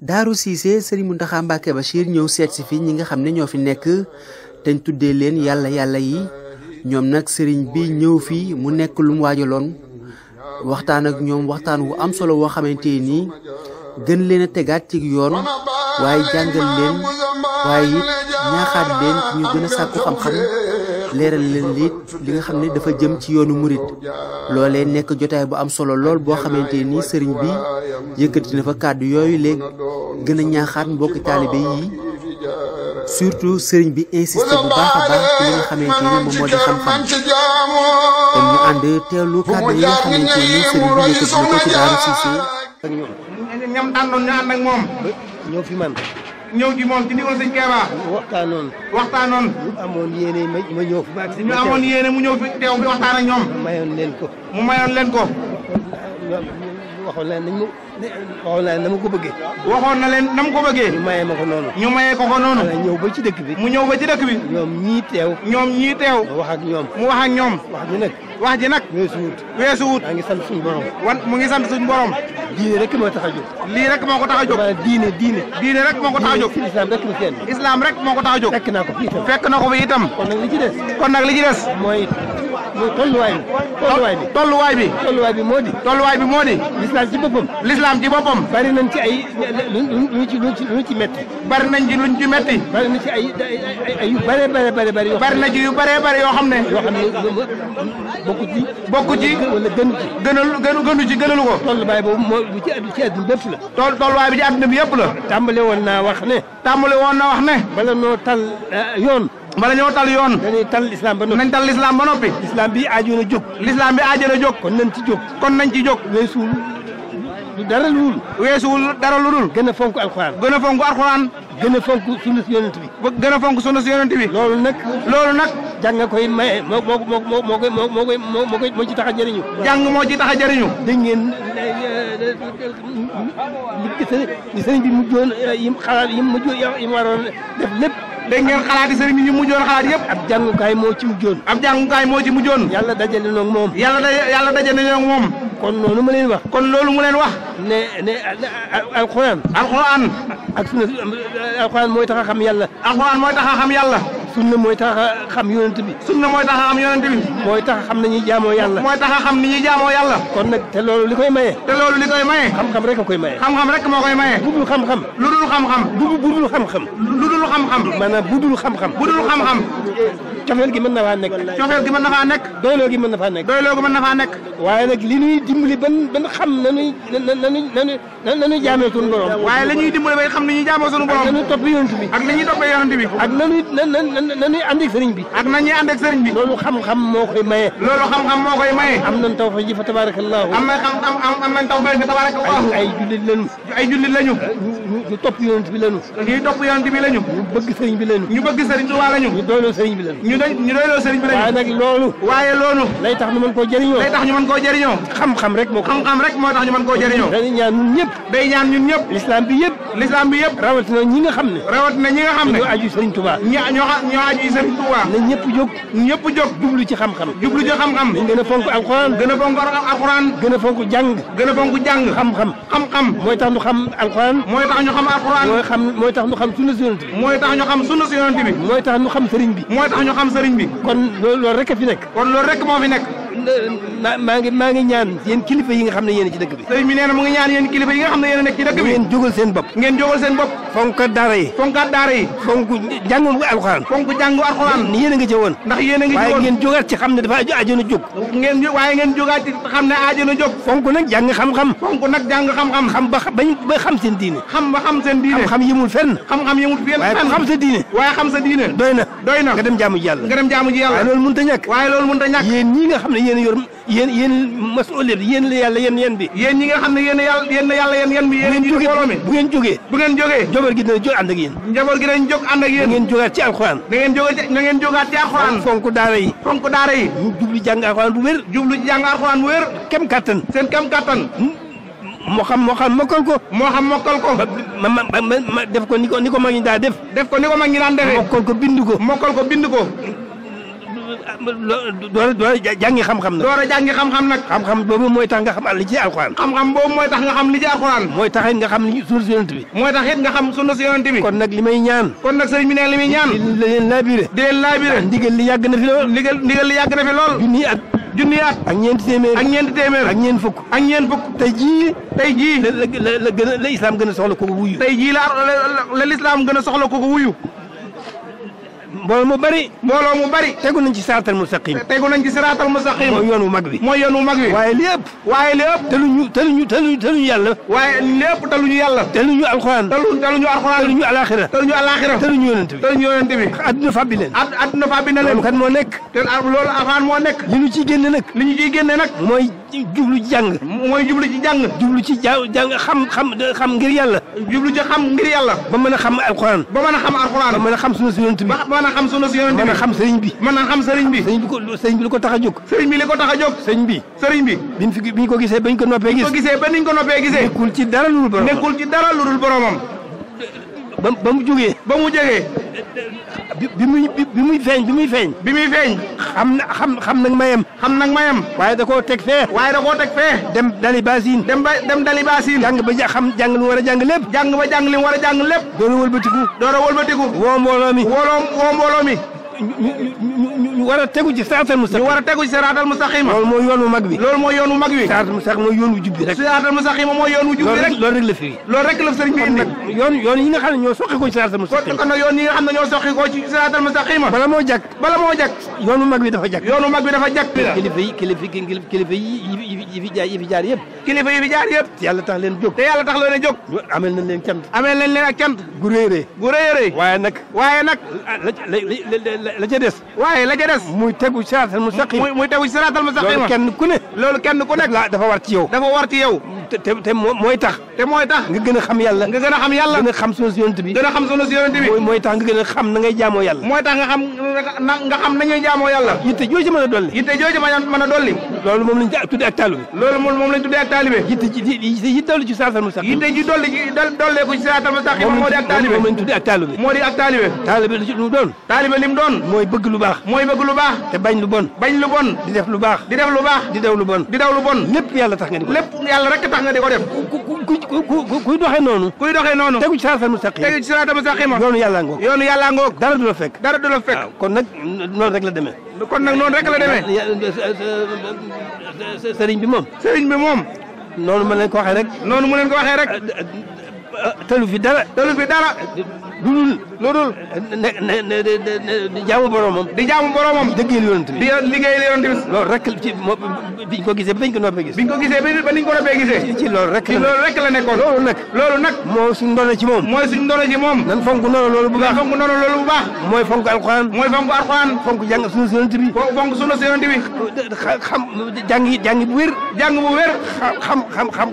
Daaru Cissé Serigne Mountakha Mbacké Bachir ñëw seet si fi ñi nga xam ne ñoo fi nekk te ñu tuddee leen yàlla yi ñoom nag Serigne bi ñëw fii mu nekk lu mu waajaloon waxtaan ak ñoom waxtaan wu am solo woo xamante ni gën leen a tegaat ci yoon waaye jàngal leen waaye it ñaaxaat leen ci ñu gën a sàkku xam-xam leeral leen li nga xam ne dafa jëm ci yoonu murit loolee nekk jotaay bu am solo lool boo xamante ni sëriñ bi yëkkati na fa kàddu yooyu léegi gën a ñaaxaat mbokki taalibe yi surtout sëriñ bi insisté bu baax a baax ci li nga xamante ni moom moo di xam-xam te ñu ànd teewlu kàddu yi nga xamante ni sëriñ bi yëkkati na ko ci Daaru Cissé ak ñam tànnoon ñu ànd ak moom ñëw fi man ñëw ci moom ci ndigal sëñ Keeba waxtaanoon ñu amoon yéene ma ñëw fi ba ñu amoon yéene mu ñëw fi teew bi waxtaan ak ñoom mu mayoon leen ko waxoon naa na ma ko bëggee waxoon na leen na mu ko bëggee ñu mayee ma ko noonu ñu mayee ko noonu ñëw ba ci dëkk bi mu ñëw ba ci dëkk bi ñoom ñii teew mu wax ak ñoom wax ji nag weesuwut maa ngi sant suñu borom mu ngi sant suñu borom diine rek moo tax a jóg lii rek moo ko tax a jóg diine rek moo ko tax a jóg islam rek moo ko tax a jóg fekk na ko fi itam kon nag li ci des mooy tolluwaay bi moo di l'islam ci boppam bari nañ ci ay luñ ci metti bari nañ ci luñ ci metti bari na ci ay yu bare yoo bari na ci yu bare yoo xam ne bokku ci wala gënu ci gënalu ko tolluwaay boobu moo ci àdduna bépp la tolluwaay bi ci àdduna bi yëpp la tàmbale woon naa wax ne bala ñoo tal yoon dañuy tal l'islam ba noppi nañ tal l'islam ba noppi l'islam bi aajo na jóg kon nañ ci jóg weesuwul dara lu dul gën a fonk alxuraan gën a fonk sunna si yonent bi gën a fonk sunna si yonent bi loolu nag jàng koy maye moo ci tax a jëriñu jàng moo ci tax a jëriñu dégg ngeen li sëriñ bi mujjoon yim waroon def lépp dégg ngeen xalaati sëriñ bi ñu mujjoon xalaat yëpp ab jàngukaay moo ci mujjoon yàlla dajale na moom kon loolu mu leen wax ne alxuraan ak sunna alxuraan mooy tax a xam yàlla sunna mooy tax a xam yonent bi mooy tax a xam ni ñuy jaamoo yàlla kon nag te loolu li koy maye xam-xam rek a koy maye moo koy maye budul xam-xam maanaam budul xam-xam cofeel gi mën na faa nekk doyloo gi mën na faa nekk waaye nag li ñuy dimbali ban xam nañuy jaamee sunu borom waaye la ñuy dimbali bay xam ni ñuy jaamoo sunu borom nañuy topp yonent bi ak nañuy toppee yonent bi ak nañuy ànd ak sëriñ bi loolu xam-xam moo koy maye am nañ tawfeex ji fa tabarakallahu am nañ tawfeex ji tabarakallahu ay jullit lañu ñu topp yonent bi lañu ñu bëgg sëriñ bi lañu ñu doyloo sëriñ bi lañu waaye nag loolu lay tax ñu mën koo jëriñoo xam-xam rek moo tax ñu mën koo jëriñoo day ñaan ñun ñëpp l'islam bi yëpp rawatina ñi nga xam ne ñoo aju sëriñ Touba ñoo aju sëriñ Touba na ñëpp jóg jublu ci xam-xam dañ gën a fonk alxuraan gën a fonk jàng xam-xam mooy tax ñu xam alxuraan mooy tax ñu xam sunna si yonent bi mooy tax ñu xam sëriñ bi kon loolu rek a fi nekk moo fi nekk maa ngi ñaan yéen kilifa yi nga xam ne yéen ci dëkk bi sëriñ bi nee na mu ngi ñaan yéen kilifa yi nga xam ne yéen nekk ci dëkk bi ngeen jógal seen bopp fonkat daara yi fonk jàngu alxuraan yéen a nga ca woon ndax yéen a ngi waaye ngeen jógaat ci xam ne dafa aajo na jóg ngeen jógaat ci xam ne aajo na jóg fonk nag jàng xam-xam xam ba xam seen diine xam yëmul fenn waaye xam sa diine doy na nga dem jaamu ji yàlla waaye loolu mënta ñàkk yéen ñi nga xam ne yéen masuuliyat yéen la yàlla yéen bi yéen ñi nga xam ne yéen yàlla yéen bi yéen jiite mbooloo mi bu ngeen jógee njaboot gi dina jóg ànd ak yéen ngeen jógaat ci alxuraan na ngeen jógaat ci alxuraan fonk daara yi ñu jublu jàng alxuraan bu wér kem kattan moo xam mokkal ko ma def ko ni ko mag ñi daa def ko ni ko mag ñi daan defee mokkal ko bind ko door a jàngi xam-xam nag. door a jàngi xam-xam nag. xam-xam boobu mooy tax nga xam li ci alxuraan. xam-xam boobu mooy tax nga xam li ci alxuraan. mooy tax it nga xam li sunna si yonent bi. mooy tax it nga xam sunna si yonent bi. kon nag li may ñaan. kon nag sëriñ bi ne li muy ñaan. di leen laabire. di leen laabire. ndigal li yàgg na fi lool. ndigal li yàgg na fi lool. junni at. ak ñeenti téeméer. ak ñeenti téeméer. ak ñeent fukk. ak ñeent fukk. tey jii la gën a la islam gën a soxla ko wuyu. tey jii la lislaam gën a soxla ko wuyu. mbooloo mu bari. tegu nañ ci siraatal mustaqim. mooy yoon wu mag bi. waaye li ëpp. taluñu yàlla. waaye li ëpp taluñu yàlla. taluñu alxuraan. taluñu alaxira. taluñu yonent bi. adduna fàbbi leen. adduna fàbbi na leen. loolu kat moo nekk. te loolu alxuraan moo nekk. li ñu ciy génne nag. mooy jublu ci jàng. jublu ci jàng xam ngir yàlla. jublu ci xam ngir yàlla. ba mën a xam alxuraan. ba mën a xam sunna si yonent bi. mën a xam sunna si yonent bi. mën a xam sëriñ bi. sëriñ bi li ko tax a jóg. sëriñ bi. biñ ko gisee bañ ko noppee gis. nekkul ci dara lu dul boromam. ba mu jógee. bi muy feeñ. xam nag mayam. waaye da koo teg fee. dem dali baasin. jàng ba jàng lu mu war a jàng lépp. door a wëlbatiku. woo mbooloo mi. ñu war a tegu ci siraatal mustaqim. loolu mooy yoon wu mag bi. siraatal mustaqim mooy yoon wu jub bi rek. loolu rek la firi. sëriñ bi indi. yoon yi nga xam ne ñoo soqi ko ci siraatal mustaqim. kon nag yoon yi nga xam ne ñoo soqi ko ci siraatal mustaqim. bala moo jag. yoon wu mag bi dafa jag. kilifa yi fi jaar yëpp. te yàlla tax leen jóg. amel nañ leen ak cant. gu rëy. waaye nag. la ca des. muy tegu siraatal mustaqim. loolu kenn ku nekk. dafa war ci yow. te mooy tax. nga gën a xam yàlla. gën a xam sunna si yonent bi. mooy tax nga gën a xam na ngay jaamoo yàlla. nga xam nañuy jaamoo yàlla. yitte jooju mën a dolli. loolu moom lañ tuddee ak taalibe. yitte dolli ci siraatal mustaqim. dollee ko ci siraatal mustaqim moo di ak taalibe. moom lañ tuddee ak taalibe. taalibe lim doon. mooy bëgg lu baax. te bañ lu bon. di def lu baax. di daw lu bon. lépp yàlla tax nga di ko def. lépp yàlla rek tax nga di ko def. kuy doxee noonu. tegu ci siraatal mustaqim. yoonu yàlla ngoog. dara du la fekk. waaw kon nag noonu rek la demee. sëriñ bi moom. noonu mu leen ko waxee rek. tëlu fi dara. lu dul di jaamu boromam. di liggéeyal yonent bi. loolu rek biñ ko gisee ba niñ ko noppee gis. ci loolu rek la nekkoon. loolu nag. moo suñ ndono ci moom. nan fonk noonu loolu bu baax. mooy fonk alxuraan. fonk jàng sunna si yonent bi. xam jàng bu wér.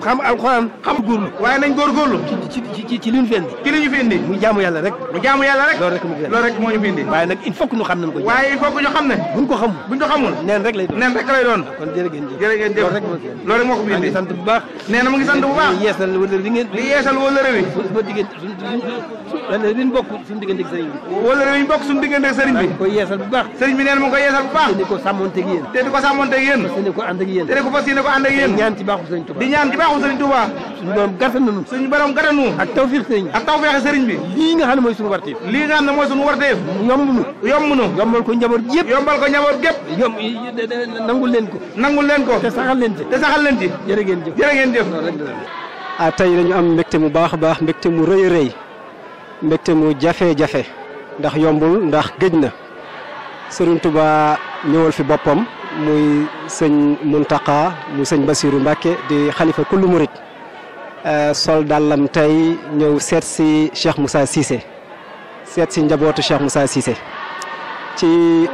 xam alxuraan. waaye nañ góorgóorlu. ci li ñu fi indi. muy jaamu yàlla rek. loolu rek moo ñu fi indi. waaye nag il faut que ñu xam nañ ko. buñ ko xamul. neen rek lay doon. kon jërëjëf. loolu rek moo ko fi indi. sant bu baax. nee na mu ngi sant bu baax. di yeesal wëllëre wi. suñu bokk suñu diggante ak sëriñ bi. wëllëre wi ñu bokk suñu diggante ak sëriñ bi. koy yeesal bu baax. sëriñ bi nee na mu ngi koy yeesal bu baax. te di ko sàmmonteeg yéen. te di ko ànd ak yéen. te di ko fas yéene ko ànd ak yéen. di ñaan ci baaxu sëriñ Tuubaa. suñu borom gàttanu. ak tawfeex sëriñ bi. lii nga xam ne mooy suñu warteef. yomb nu. yombal ko njaboot gépp. nangul leen ko. te saxal leen ci. jërë ngeen jëf. tey dañu am mbégte mu baax a baax, mbégte mu rëy a rëy, mbégte mu jafe-jafe ndax yombul, ndax géej na. Sëriñ Tuubaa ñëwal fi boppam muy sëñ Muntaqa muy sëñ Basiru Mbàkke di xalifa kullu murit. sol dàllam tey ñëw seet si Cheikh Moussa Cissé, seet si njabootu Cheikh Moussa Cissé ci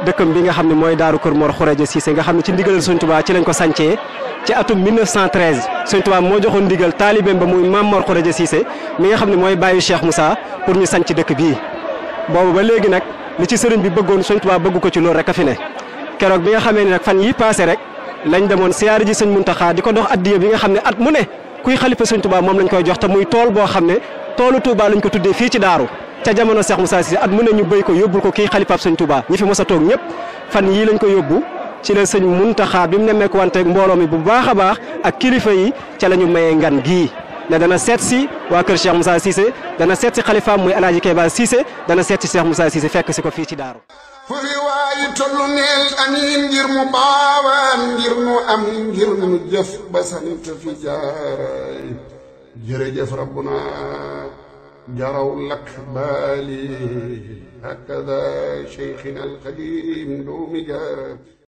dëkkam bi nga xam ne mooy Daaru Kër Mor Xureja Cissé nga xam ne ci ndigalal Sëñ Tuubaa ci lañ ko sancee ci atum 1913. Sëñ Tuubaa moo joxoon ndigal taalibeem ba muy Maam Mor Xureja Cissé mi nga xam ne mooy bàyyi Cheikh Moussa pour ñu sanc dëkk bii. boobu ba léegi nag li ci sëriñ bi bëggoon Sëñ Tuubaa bëgg ko ci loolu rek a fi ne. keroog bi nga xamee ne nag fan yi passé rek lañ demoon siyaare ji sëñ Muntaxa di ko dox addiya bi nga xam ne at mu ne kuy xalifa Sëñ Tuubaa moom lañ koy jox te muy tool boo xam ne toolu Touba lañ ko tuddee fii ci Daaru ca jamono Cheikh Moussa Cissé at mu ne ñu béy ko yóbbul ko kii xalifaab Sëñ Tuubaa ñi fi mos a toog ñëpp fan yii lañ ko yóbbu ci la sëñ Muntaxa bi mu nemmeeku wante mbooloo mi bu baax a baax ak kilifa yi ca la ñu mayee ngan gii ne dana seet si waa kër Cheikh Moussa Cissé dana seet si xalifaam muy El Hadj Kéba Cissé dana seet si Cheikh Moussa Cissé fekk si ko fii ci daaru fu fi waayi tollu neel amiin ngir mu baawaan ngir nu am ngir nu jëf ba sant fi jaaraay jërëjëf rabbuna jaraw lak baali hakada cheikhina alqadim doomi jaar